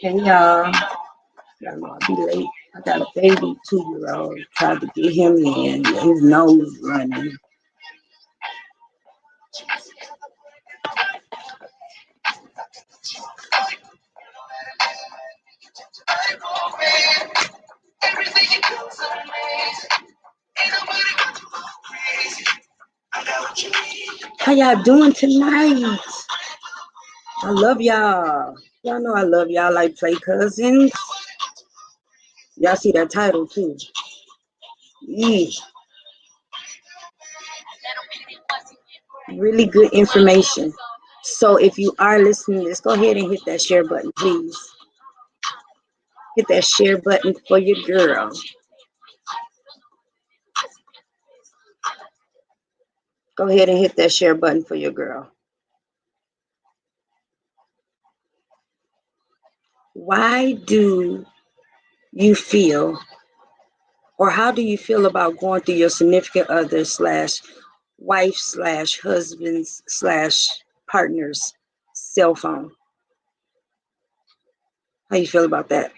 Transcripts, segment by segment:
Hey y'all, y'all know I'll be late. I got a baby 2-year-old. Tried to get him in. His nose running. How y'all doing tonight? I love y'all. Y'all know I love y'all like Play Cousins. Y'all see that title too. Yeah. Really good information. So if you are listening to this, go ahead and hit that share button, please. Hit that share button for your girl. Go ahead and hit that share button for your girl. Why do you feel, or how do you feel about going through your significant other slash wife slash husband's slash partner's cell phone? How you feel about that?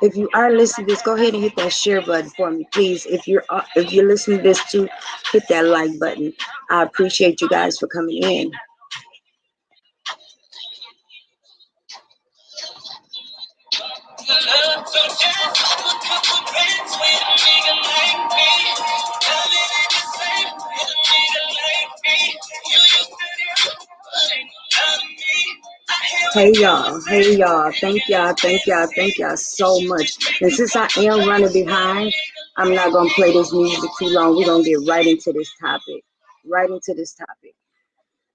If you are listening to this, go ahead and hit that share button for me, please. If you're listening to this too, hit that like button. I appreciate you guys for coming in. Hey y'all, thank y'all so much. And since I am running behind, I'm not gonna play this music too long. We're gonna get right into this topic.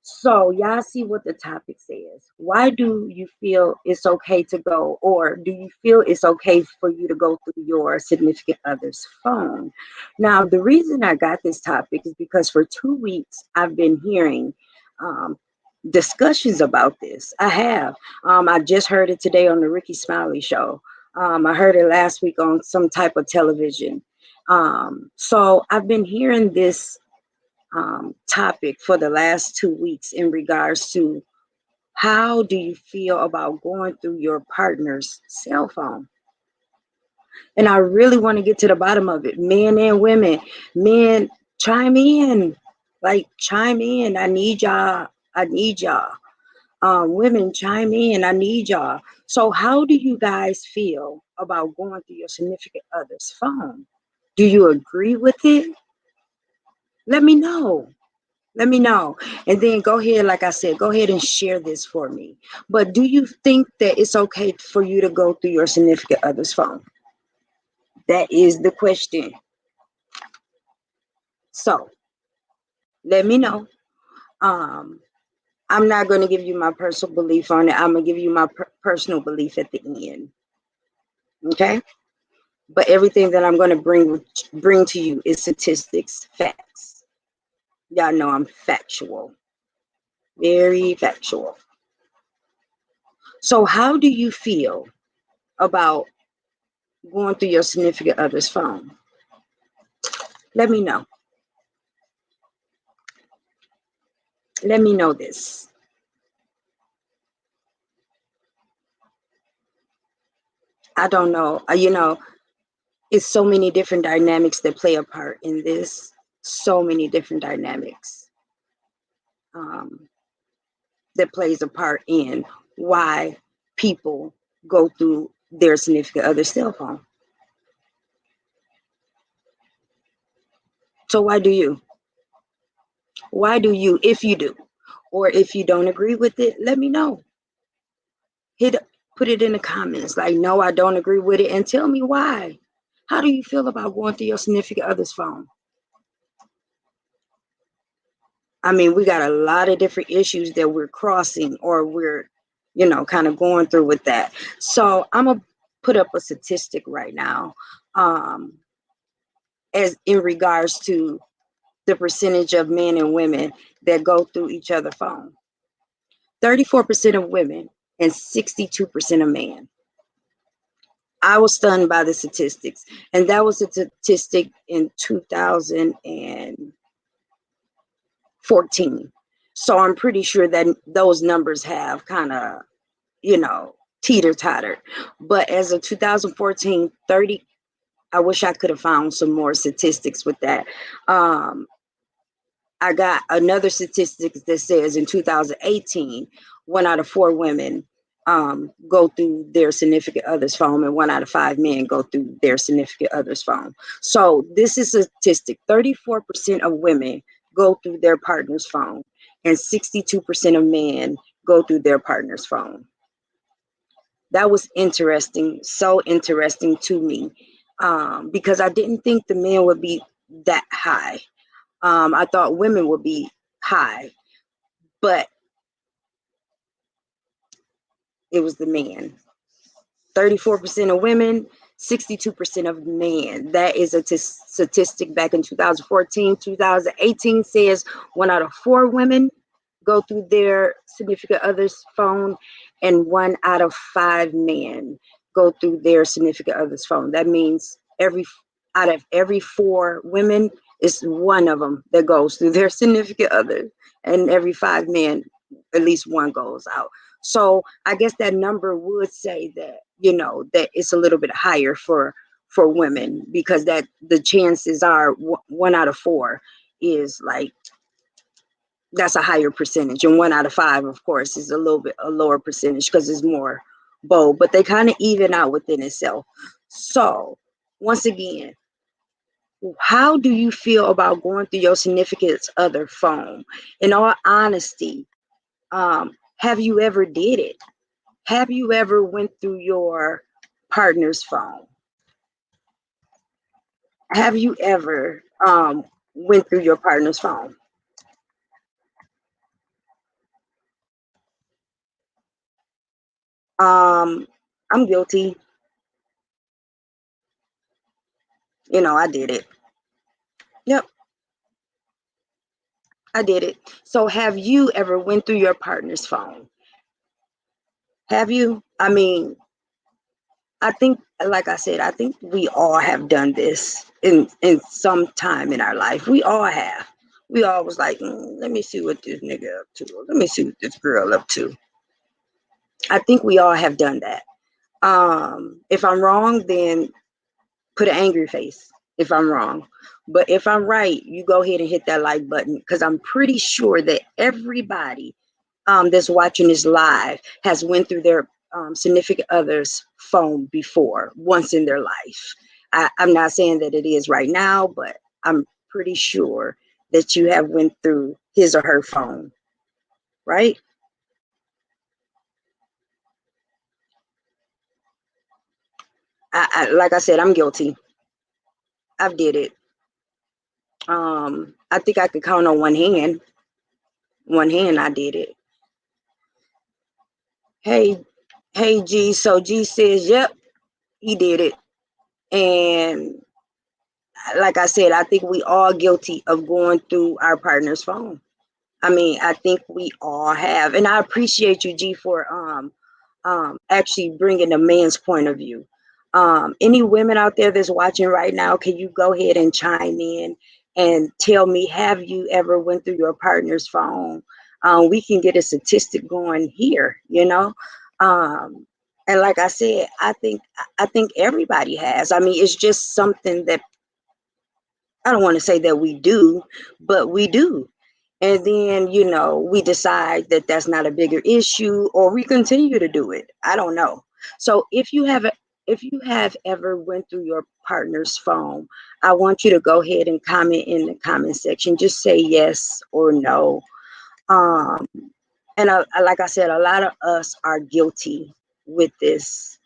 So y'all see what the topic says. Why do you feel it's okay to go, or do you feel it's okay for you to go through your significant other's phone? Now, the reason I got this topic is because for 2 weeks I've been hearing discussions about this. I have. I just heard it today on the Ricky Smiley show. I heard it last week on some type of television. So I've been hearing this topic for the last 2 weeks in regards to how do you feel about going through your partner's cell phone? And I really want to get to the bottom of it. Men and women, men, chime in. Like, chime in. I need y'all. Women, chime in. I need y'all. So how do you guys feel about going through your significant other's phone? Do you agree with it? Let me know. And then go ahead, like I said, go ahead and share this for me. But do you think that it's okay for you to go through your significant other's phone? That is the question. So let me know. I'm not going to give you my personal belief on it. I'm going to give you my personal belief at the end. Okay? But everything that I'm going to bring to you is statistics, facts. Y'all know I'm factual. Very factual. So how do you feel about going through your significant other's phone? Let me know. Let me know this. I don't know. It's so many different dynamics that play a part in this. So many different dynamics that plays a part in why people go through their significant other's cell phone. So why do you? Why do you, if you do? Or if you don't agree with it, let me know. Put it in the comments. Like, no, I don't agree with it. And tell me why. How do you feel about going through your significant other's phone? I mean, we got a lot of different issues that we're crossing, or we're, kind of going through with that. So I'm going to put up a statistic right now as in regards to the percentage of men and women that go through each other's phone. 34% of women and 62% of men. I was stunned by the statistics, and that was a statistic in 2014. So I'm pretty sure that those numbers have kind of, you know, teeter-tottered. But as of 2014, 30, I wish I could have found some more statistics with that. I got another statistics that says in 2018, 1 out of 4 women go through their significant other's phone, and 1 out of 5 men go through their significant other's phone. So this is a statistic: 34% of women go through their partner's phone, and 62% of men go through their partner's phone. That was interesting, so interesting to me, because I didn't think the men would be that high. I thought women would be high, but it was the men. 34% of women, 62% of men. That is a statistic back in 2014. 2018 says 1 out of 4 women go through their significant other's phone, and 1 out of 5 men go through their significant other's phone. That means out of every 4 women, it's one of them that goes through their significant other, and every 5 men, at least one goes out. So I guess that number would say that, you know, that it's a little bit higher for women, because that the chances are 1 out of 4 is like, that's a higher percentage, and 1 out of 5, of course, is a little bit a lower percentage because it's more bold, but they kind of even out within itself. So once again, how do you feel about going through your significant other phone? In all honesty, have you ever did it? Have you ever went through your partner's phone? Have you ever went through your partner's phone? Um, I'm guilty. You know, I did it. Yep, I did it. So have you ever went through your partner's phone? Have you? I mean, I think, like I said, I think we all have done this in some time in our life. We all have. We all was like, let me see what this nigga up to. Let me see what this girl up to. I think we all have done that. If I'm wrong, then put an angry face if I'm wrong. But if I'm right, you go ahead and hit that like button, because I'm pretty sure that everybody that's watching this live has went through their significant other's phone before, once in their life. I'm not saying that it is right now, but I'm pretty sure that you have went through his or her phone, right? Like I said, I'm guilty. I've did it. I think I could count on one hand. One hand, I did it. Hey, hey, G. So G says, yep, he did it. And like I said, I think we all guilty of going through our partner's phone. I mean, I think we all have, and I appreciate you, G, for actually bringing a man's point of view. Any women out there that's watching right now, can you go ahead and chime in and tell me, have you ever went through your partner's phone? We can get a statistic going here, you know. Um, and like I said, I think everybody has. I mean, it's just something that I don't want to say that we do, but we do. And then, you know, we decide that that's not a bigger issue, or we continue to do it. I don't know. So if you have ever went through your partner's phone, I want you to go ahead and comment in the comment section. Just say yes or no. Um, and like I said, a lot of us are guilty with this,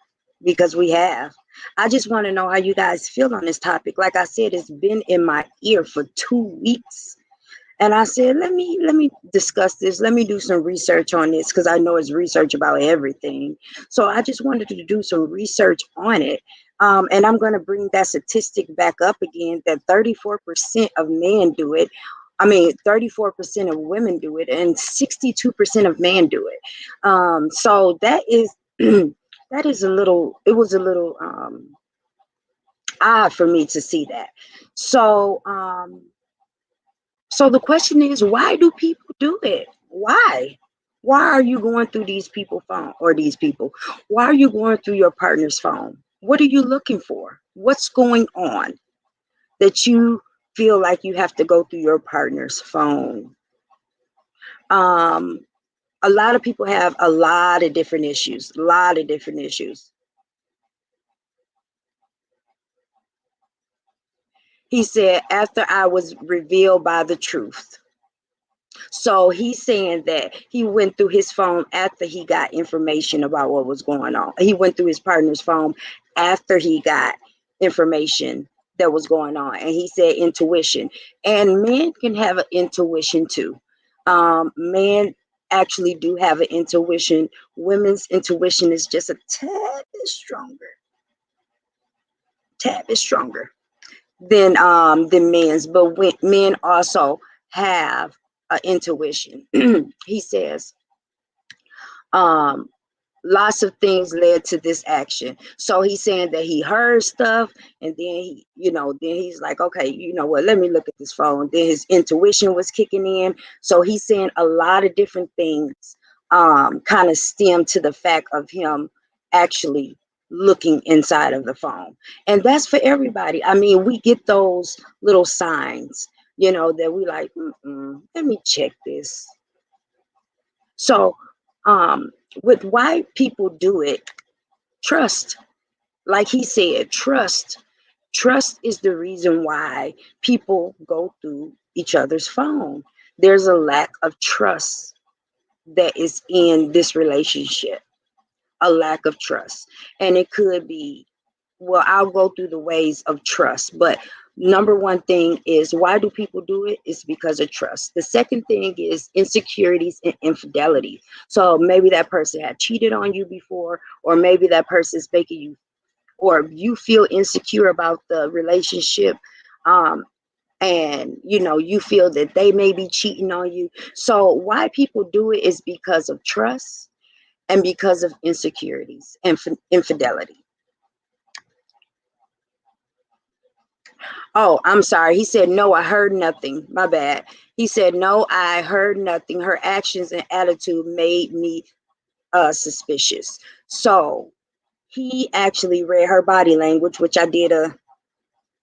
because we have. I just want to know how you guys feel on this topic. Like I said, it's been in my ear for 2 weeks. And I said, let me discuss this. Let me do some research on this, because I know it's research about everything. So I just wanted to do some research on it. And I'm going to bring that statistic back up again, that 34% of men do it. I mean, 34% of women do it, and 62% of men do it. So that is that is a little, it was a little odd for me to see that. So so the question is, why do people do it? Why are you going through these people phone, or these people? Why are you going through your partner's phone? What are you looking for? What's going on that you feel like you have to go through your partner's phone? Um, a lot of people have a lot of different issues, a lot of different issues. He said, after I was revealed by the truth. So he's saying that he went through his phone after he got information about what was going on. He went through his partner's phone after he got information that was going on. And he said intuition. And men can have an intuition too. Men actually do have an intuition. Women's intuition is just a tad bit stronger than men's. But when men also have an intuition. He says, um, lots of things led to this action. So he's saying that he heard stuff, and then then he's like, okay, you know what, let me look at this phone. Then his intuition was kicking in. So he's saying a lot of different things kind of stem to the fact of him actually looking inside of the phone. And that's for everybody. I mean, we get those little signs, that we like, let me check this. So with why people do it, trust. Like he said, trust. Trust is the reason why people go through each other's phone. There's a lack of trust that is in this relationship, a lack of trust. And it could be, well, I'll go through the ways of trust, but number one thing is, why do people do it? It's because of trust. The second thing is insecurities and infidelity. So maybe that person had cheated on you before, or maybe that person is making you, or you feel insecure about the relationship. And you feel that they may be cheating on you. So why people do it is because of trust and because of insecurities and infidelity. Oh, I'm sorry. He said, no, I heard nothing. My bad. He said, no, I heard nothing. Her actions and attitude made me suspicious. So he actually read her body language, which I did a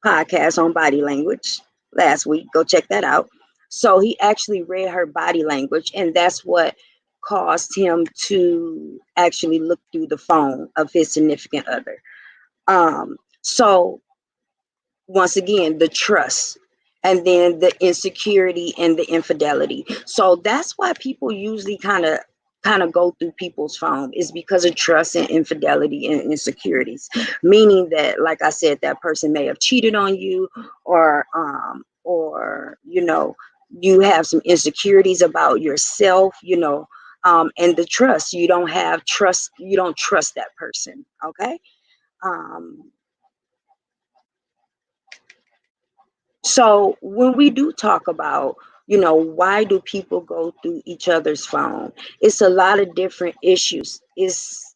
podcast on body language last week. Go check that out. So he actually read her body language, and that's what caused him to actually look through the phone of his significant other. So once again, the trust, and then the insecurity and the infidelity. So that's why people usually kind of go through people's phone, is because of trust and infidelity and insecurities. Meaning that, like I said, that person may have cheated on you, or you have some insecurities about yourself, and the trust, you don't have trust, you don't trust that person. Okay. um So when we do talk about, why do people go through each other's phone? It's a lot of different issues. It's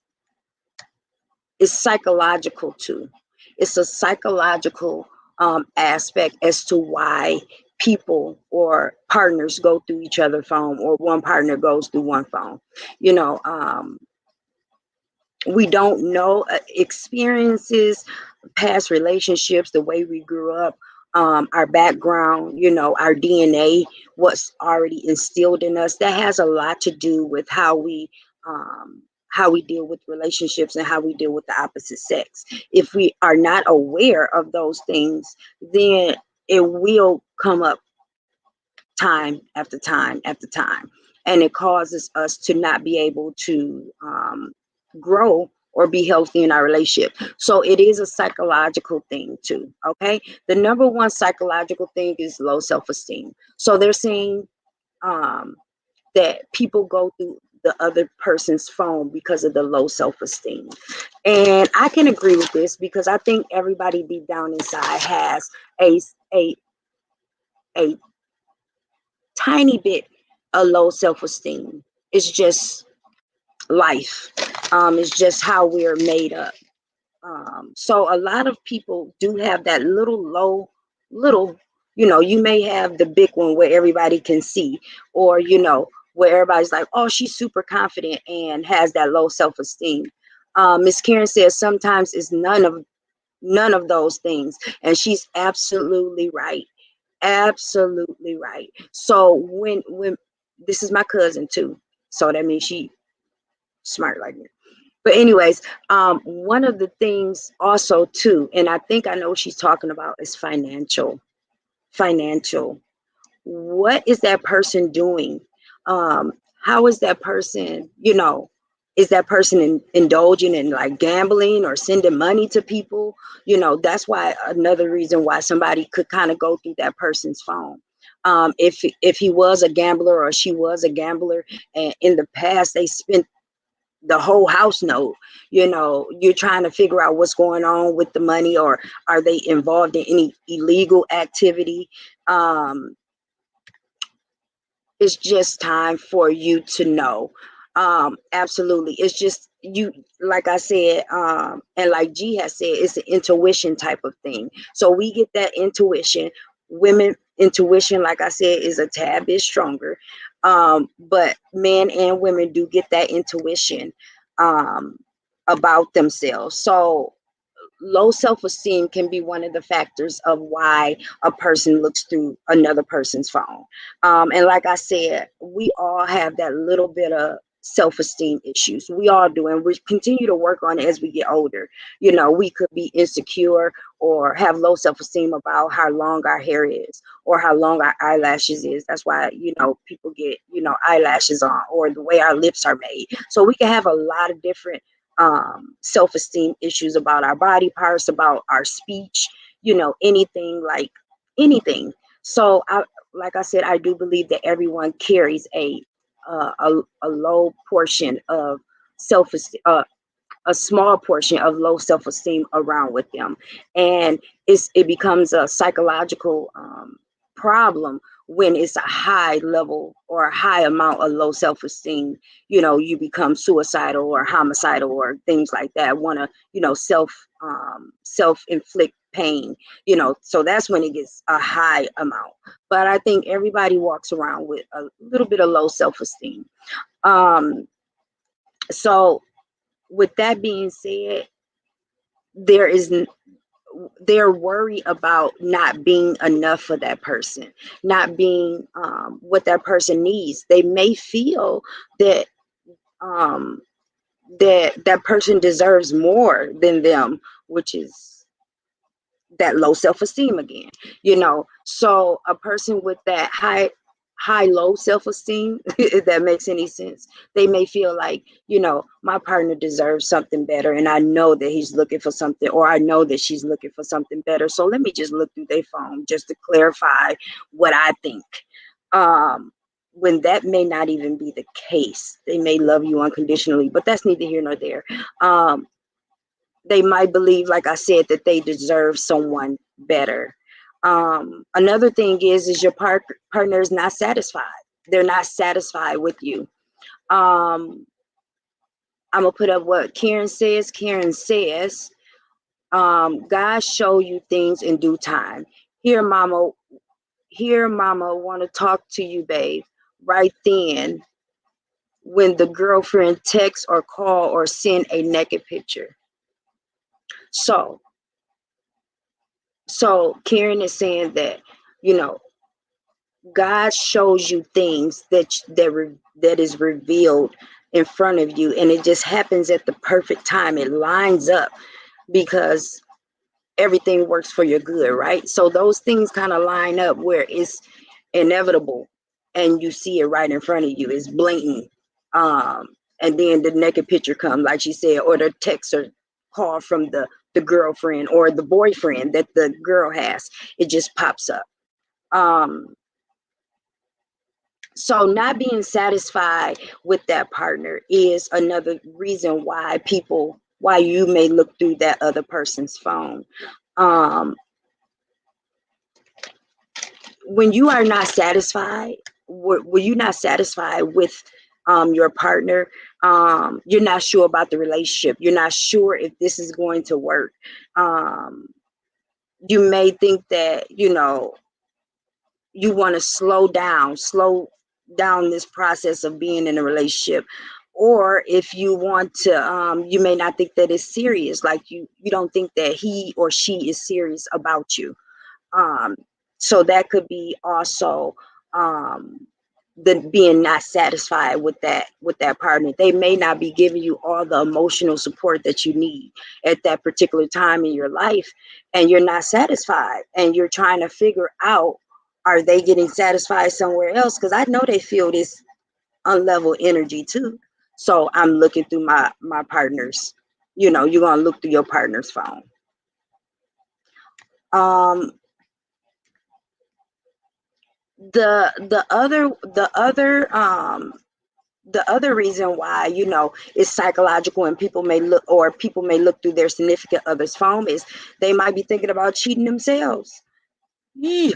psychological too. It's a psychological aspect as to why people or partners go through each other's phone, or one partner goes through one phone. You know, we don't know experiences, past relationships, the way we grew up, our background, our DNA, what's already instilled in us. That has a lot to do with how we deal with relationships and how we deal with the opposite sex. If we are not aware of those things, then it will come up time after time after time, and it causes us to not be able to grow or be healthy in our relationship. So it is a psychological thing too. Okay, the number one psychological thing is low self-esteem. So they're saying um, that people go through the other person's phone because of the low self-esteem, and I can agree with this, because I think everybody deep down inside has a a a tiny bit of low self-esteem. It's just life. It's just how we're made up. So a lot of people do have that little, you may have the big one where everybody can see, or, where everybody's like, oh, she's super confident and has that low self-esteem. Miss Karen says sometimes it's none of those things. And she's absolutely right. Absolutely right. So when this is my cousin too. So that means she smart like me. But anyways, one of the things also too, and I think I know what she's talking about, is financial. Financial. What is that person doing? How is that person, is that person indulging in like gambling or sending money to people? That's why another reason why somebody could kind of go through that person's phone. If he was a gambler or she was a gambler, and in the past they spent the whole house note, you're trying to figure out what's going on with the money, or are they involved in any illegal activity. It's just time for you to know. Absolutely. It's just you, like I said, and like G has said, it's an intuition type of thing. So we get that intuition. Women intuition, like I said, is a tad bit stronger. But men and women do get that intuition um about themselves. So low self-esteem can be one of the factors of why a person looks through another person's phone. And like I said, we all have that little bit of self-esteem issues. We all do, and we continue to work on it as we get older. We could be insecure or have low self-esteem about how long our hair is or how long our eyelashes is. That's why, people get, eyelashes on, or the way our lips are made. So we can have a lot of different self-esteem issues about our body parts, about our speech, anything, like anything. So like I said, I do believe that everyone carries a low portion of self-esteem, a small portion of low self-esteem around with them, and it becomes a psychological problem when it's a high level or a high amount of low self-esteem. You become suicidal or homicidal or things like that, want to, self-inflict pain, so that's when it gets a high amount. But I think everybody walks around with a little bit of low self-esteem. So with that being said, there is they're worried about not being enough for that person, not being what that person needs. They may feel that um, that person deserves more than them, which is that low self-esteem again. So a person with that high low self-esteem, if that makes any sense, they may feel like, my partner deserves something better, and I know that he's looking for something, or I know that she's looking for something better, so let me just look through their phone just to clarify what I think. When that may not even be the case. They may love you unconditionally, but that's neither here nor there. They might believe, like I said, that they deserve someone better. Another thing is your partner is not satisfied. They're not satisfied with you. I'm gonna put up what Karen says. Karen says, God show you things in due time. Here, mama. Here, mama, want to talk to you, babe. Right then, when the girlfriend texts or call or send a naked picture. So Karen is saying that, you know, God shows you things that is revealed in front of you, and it just happens at the perfect time. It lines up because everything works for your good, right? So those things kind of line up where it's inevitable, and you see it right in front of you. It's blatant. And then the naked picture comes, like she said, or the text or call from the girlfriend or the boyfriend that the girl has. It just pops up. Um, so not being satisfied with that partner is another reason why you may look through that other person's phone. Um, when you are not satisfied, were you not satisfied with your partner? You're not sure about the relationship. You're not sure if this is going to work. You may think that, you want to slow down this process of being in a relationship. Or if you want to, you may not think that it's serious. Like you don't think that he or she is serious about you. um, so that could be also, um, the being not satisfied with that partner. They may not be giving you all the emotional support that you need at that particular time in your life, and you're not satisfied, and you're trying to figure out, are they getting satisfied somewhere else? Because I know they feel this unlevel energy too. So I'm looking through my partner's, you're gonna look through your partner's phone. um the other reason why, is psychological, and people may look through their significant other's phone, is they might be thinking about cheating themselves. Yeah.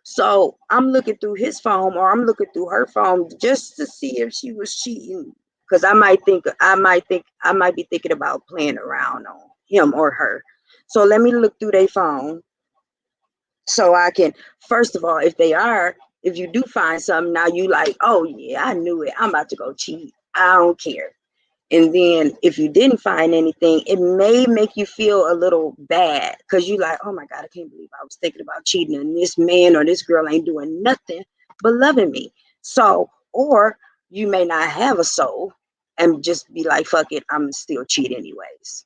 So I'm looking through his phone, or I'm looking through her phone, just to see if she was cheating, because I might be thinking about playing around on him or her. So let me look through their phone, so I can, first of all, if you do find something, now you like, oh yeah, I knew it, I'm about to go cheat, I don't care. And then if you didn't find anything, it may make you feel a little bad, because you like, oh my God, I can't believe I was thinking about cheating, and this man or this girl ain't doing nothing but loving me. So, or you may not have a soul and just be like, fuck it, I'm still cheat anyways.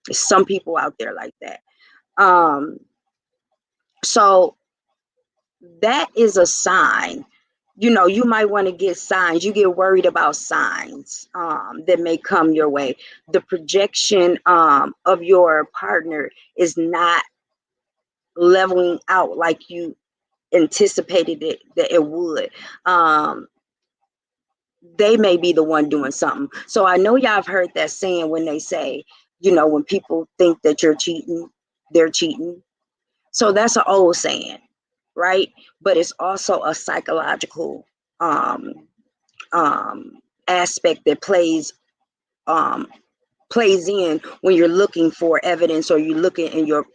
There's some people out there like that. um so that is a sign. You might want to get signs. You get worried about signs, that may come your way. The projection, of your partner is not leveling out like you anticipated that it would. They may be the one doing something. So I know y'all have heard that saying, when they say, when people think that you're cheating, they're cheating. So that's an old saying, right? But it's also a psychological, um, aspect that um, plays in when you're looking for evidence, or you're looking in your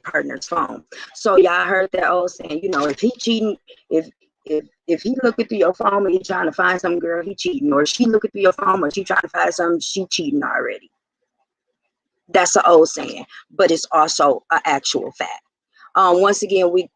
partner's phone. So y'all heard that old saying, if he cheating, if he looking through your phone and he trying to find some girl, he cheating. Or she looking through your phone and she trying to find something, she cheating already. That's an old saying, but it's also an actual fact. Once again, we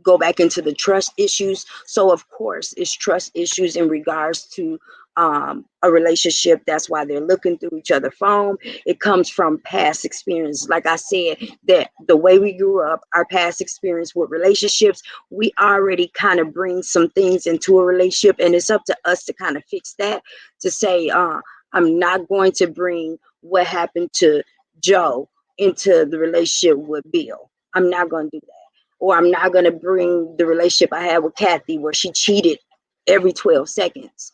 go back into the trust issues. So of course, it's trust issues in regards to, a relationship. That's why they're looking through each other's phone. It comes from past experience. Like I said, that the way we grew up, our past experience with relationships, we already kind of bring some things into a relationship, and it's up to us to kind of fix that. To say, I'm not going to bring what happened to Joe into the relationship with Bill. I'm not going to do that. Or I'm not going to bring the relationship I had with Kathy, where she cheated every 12 seconds,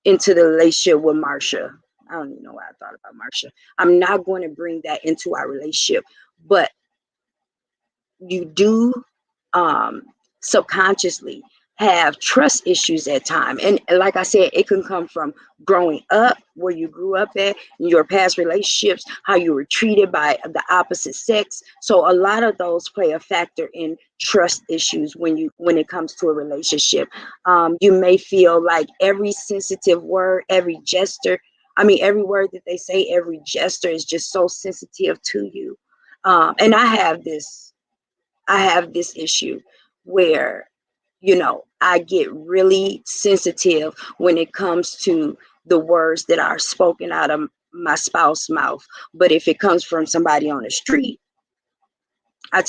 into the relationship with Marsha. I don't even know why I thought about Marsha. I'm not going to bring that into our relationship. But you do, um, subconsciously have trust issues at time. And like I said, it can come from growing up, where you grew up at, in your past relationships, how you were treated by the opposite sex. So a lot of those play a factor in trust issues when it comes to a relationship. You may feel like every sensitive word, every gesture, every word that they say, every gesture is just so sensitive to you. And I have this issue where, I get really sensitive when it comes to the words that are spoken out of my spouse's mouth. But if it comes from somebody on the street, I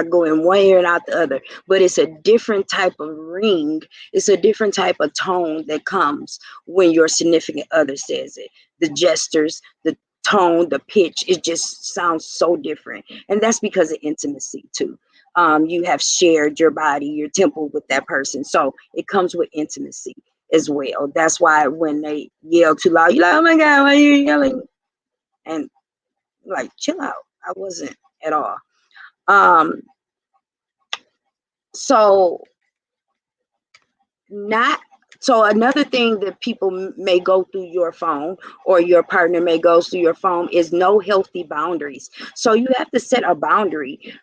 go in one ear and out the other. But it's a different type of ring. It's a different type of tone that comes when your significant other says it. The gestures, the tone, the pitch, it just sounds so different. And that's because of intimacy too. You have shared your body, your temple with that person. So it comes with intimacy as well. That's why when they yell too loud, you're like, oh my God, why are you yelling? And like, chill out. I wasn't at all. Um, so not So another thing that people may go through your phone, or your partner may go through your phone, is no healthy boundaries. So you have to set a boundary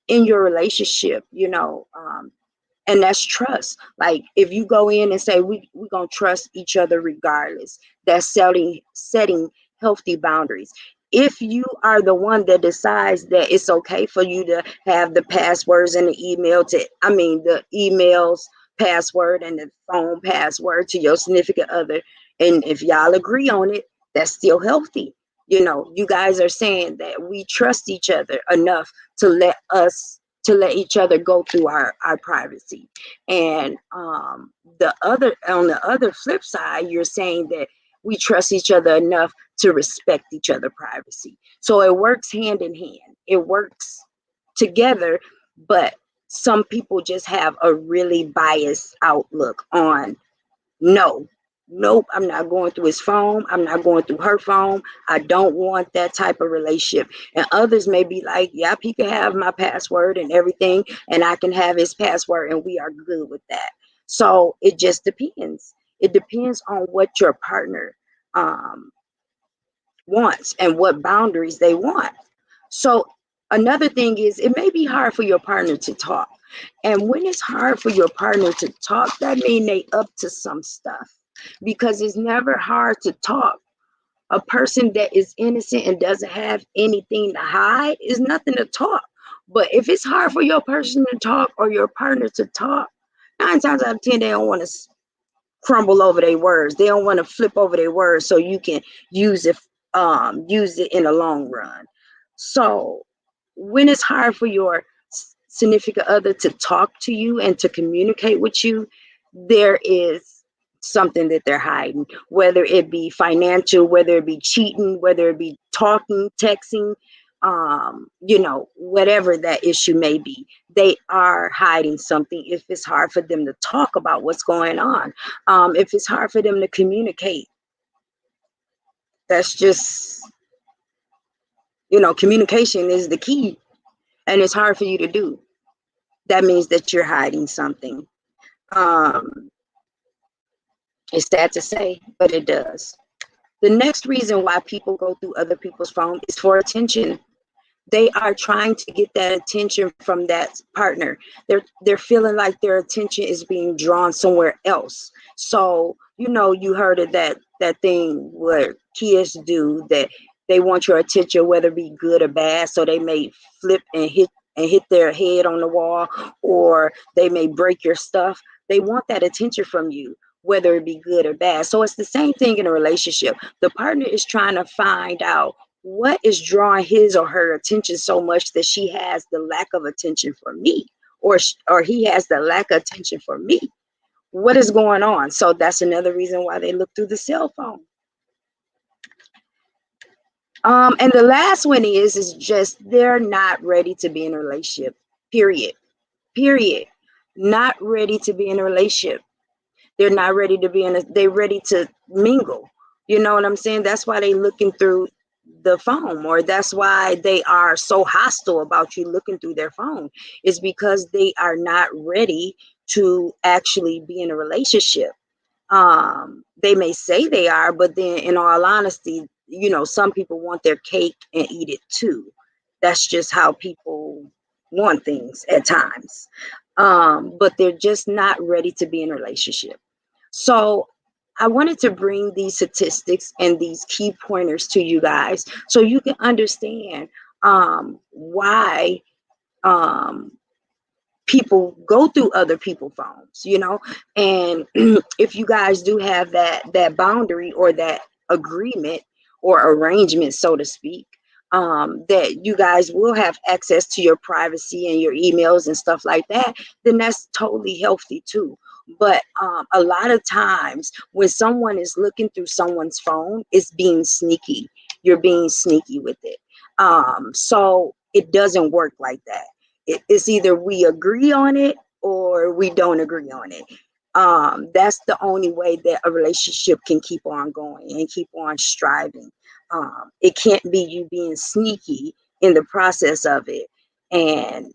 in your relationship, and that's trust. Like, if you go in and say we gonna trust each other regardless, that's setting healthy boundaries. If you are the one that decides that it's okay for you to have the passwords and the the emails password and the phone password to your significant other, and if y'all agree on it, that's still healthy. You guys are saying that we trust each other enough to let each other go through our privacy. And on the other flip side, you're saying that we trust each other enough to respect each other privacy. So it works hand in hand. It works together, but some people just have a really biased outlook on, no, nope, I'm not going through his phone. I'm not going through her phone. I don't want that type of relationship. And others may be like, yep, he can have my password and everything, and I can have his password, and we are good with that. So it just depends. It depends on what your partner um, wants and what boundaries they want. So another thing is, it may be hard for your partner to talk. And when it's hard for your partner to talk, that means they up to some stuff, because it's never hard to talk. A person that is innocent and doesn't have anything to hide is nothing to talk. But if it's hard for your person to talk, or your partner to talk, 9 times out of 10 they don't want to crumble over their words. They don't want to flip over their words so you can use it use it in the long run. So when it's hard for your significant other to talk to you and to communicate with you, there is something that they're hiding, whether it be financial, whether it be cheating, whether it be talking, texting, whatever that issue may be. They are hiding something if it's hard for them to talk about what's going on. If it's hard for them to communicate, that's just, communication is the key, and it's hard for you to do. That means that you're hiding something. Um, it's sad to say, but it does. The next reason why people go through other people's phone is for attention. They are trying to get that attention from that partner. They're feeling like their attention is being drawn somewhere else. So, you heard of that thing where kids do that. They want your attention, whether it be good or bad. So they may flip and hit their head on the wall, or they may break your stuff. They want that attention from you, whether it be good or bad. So it's the same thing in a relationship. The partner is trying to find out what is drawing his or her attention so much that she has the lack of attention for me, or he has the lack of attention for me. What is going on? So that's another reason why they look through the cell phone. And the last one is just they're not ready to be in a relationship. Period. Not ready to be in a relationship. They're not ready to be they're ready to mingle. You know what I'm saying? That's why they looking through the phone, or that's why they are so hostile about you looking through their phone, is because they are not ready to actually be in a relationship. They may say they are, but then in all honesty, some people want their cake and eat it too. That's just how people want things at times. But they're just not ready to be in a relationship. So I wanted to bring these statistics and these key pointers to you guys so you can understand why um, people go through other people's phones. And if you guys do have that boundary, or that agreement or arrangement, so to speak, that you guys will have access to your privacy and your emails and stuff like that, then that's totally healthy too. But a lot of times when someone is looking through someone's phone, it's being sneaky. You're being sneaky with it. So it doesn't work like that. It's either we agree on it or we don't agree on it. That's the only way that a relationship can keep on going and keep on striving. It can't be you being sneaky in the process of it, and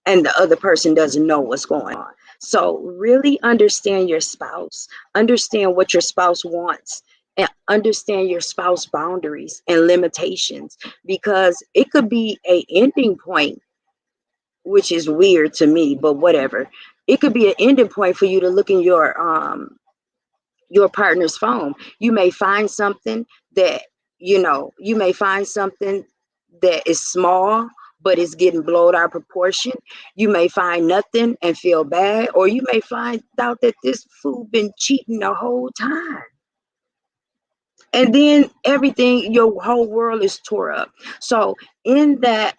and the other person doesn't know what's going on. So really understand your spouse, understand what your spouse wants, and understand your spouse boundaries and limitations, because it could be a ending point, which is weird to me, but whatever. It could be an ending point for you to look in your partner's phone. You may find something that, you may find something that is small, but it's getting blown out of proportion. You may find nothing and feel bad, or you may find out that this fool been cheating the whole time. And then everything, your whole world is tore up. So in that,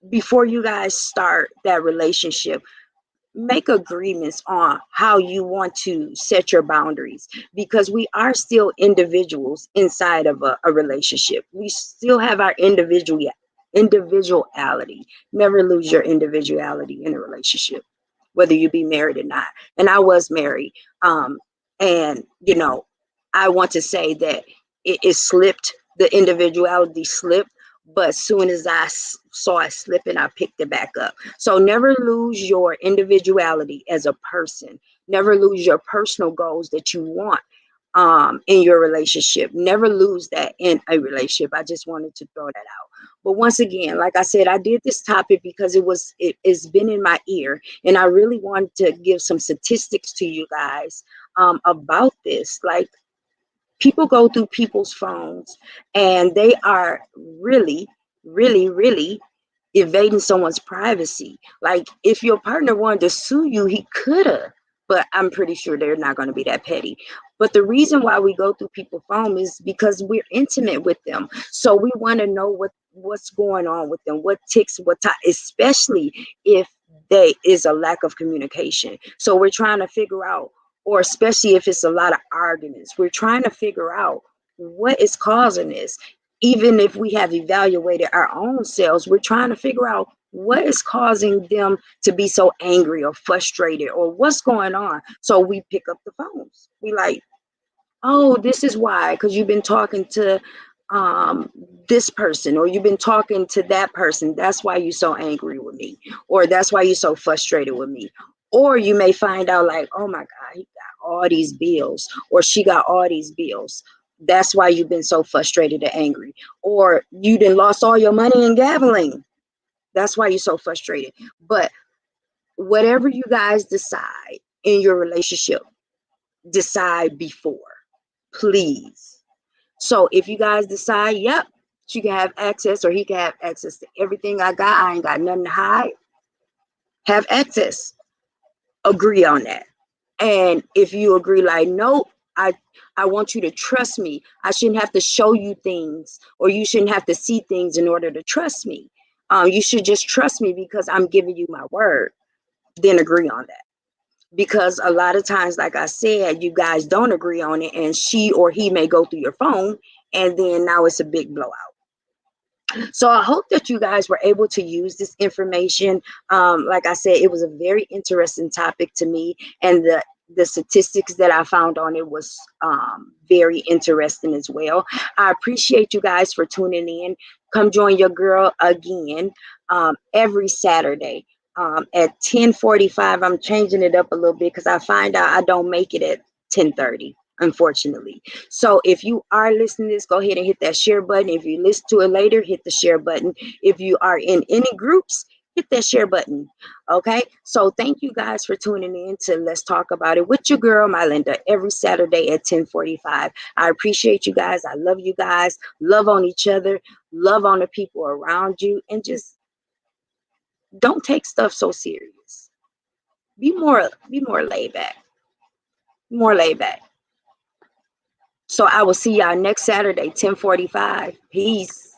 before you guys start that relationship, make agreements on how you want to set your boundaries, because we are still individuals inside of a relationship. We still have our individuality. Never lose your individuality in a relationship, whether you be married or not. And I was married, and I want to say that it slipped, the individuality slipped, but soon as I saw it slipping, I picked it back up. So never lose your individuality as a person. Never lose your personal goals that you want in your relationship. Never lose that in a relationship. I just wanted to throw that out. But once again, like I said, I did this topic because it's been in my ear, and I really wanted to give some statistics to you guys about this. Like, people go through people's phones, and they are really, really, really evading someone's privacy. Like, if your partner wanted to sue you, he could have, but I'm pretty sure they're not going to be that petty. But the reason why we go through people's phone is because we're intimate with them. So we want to know what's going on with them, what ticks, what time, especially if there is a lack of communication. So we're trying to figure out, or especially if it's a lot of arguments, we're trying to figure out what is causing this. Even if we have evaluated our own selves, we're trying to figure out what is causing them to be so angry or frustrated, or what's going on. So we pick up the phones. We like, oh, this is why, because you've been talking to this person, or you've been talking to that person. That's why you're so angry with me, or that's why you're so frustrated with me. Or you may find out like, oh my God, he got all these bills, or she got all these bills. That's why you've been so frustrated and angry. Or you done lost all your money in gambling. That's why you're so frustrated. But whatever you guys decide in your relationship, decide before, please. So if you guys decide, yep, she can have access, or he can have access to everything I got, I ain't got nothing to hide, have access. Agree on that. And if you agree, like, nope, I I want you to trust me. I shouldn't have to show you things, or you shouldn't have to see things in order to trust me. You should just trust me because I'm giving you my word. Then agree on that. Because a lot of times, like I said, you guys don't agree on it, and she or he may go through your phone, and then now it's a big blowout. So I hope that you guys were able to use this information. Like I said, it was a very interesting topic to me, and the statistics that I found on it was very interesting as well. I appreciate you guys for tuning in. Come join your girl again every Saturday at 10:45. I'm changing it up a little bit because I find out I don't make it at 10:30. Unfortunately. So if you are listening to this, go ahead and hit that share button. If you listen to it later, hit the share button. If you are in any groups, hit that share button. Okay. So thank you guys for tuning in to Let's Talk About It with your girl, Mylinda, every Saturday at 10:45. I appreciate you guys. I love you guys. Love on each other. Love on the people around you. And just don't take stuff so serious. Be more laid back. More laid back. So I will see y'all next Saturday, 10:45. Peace.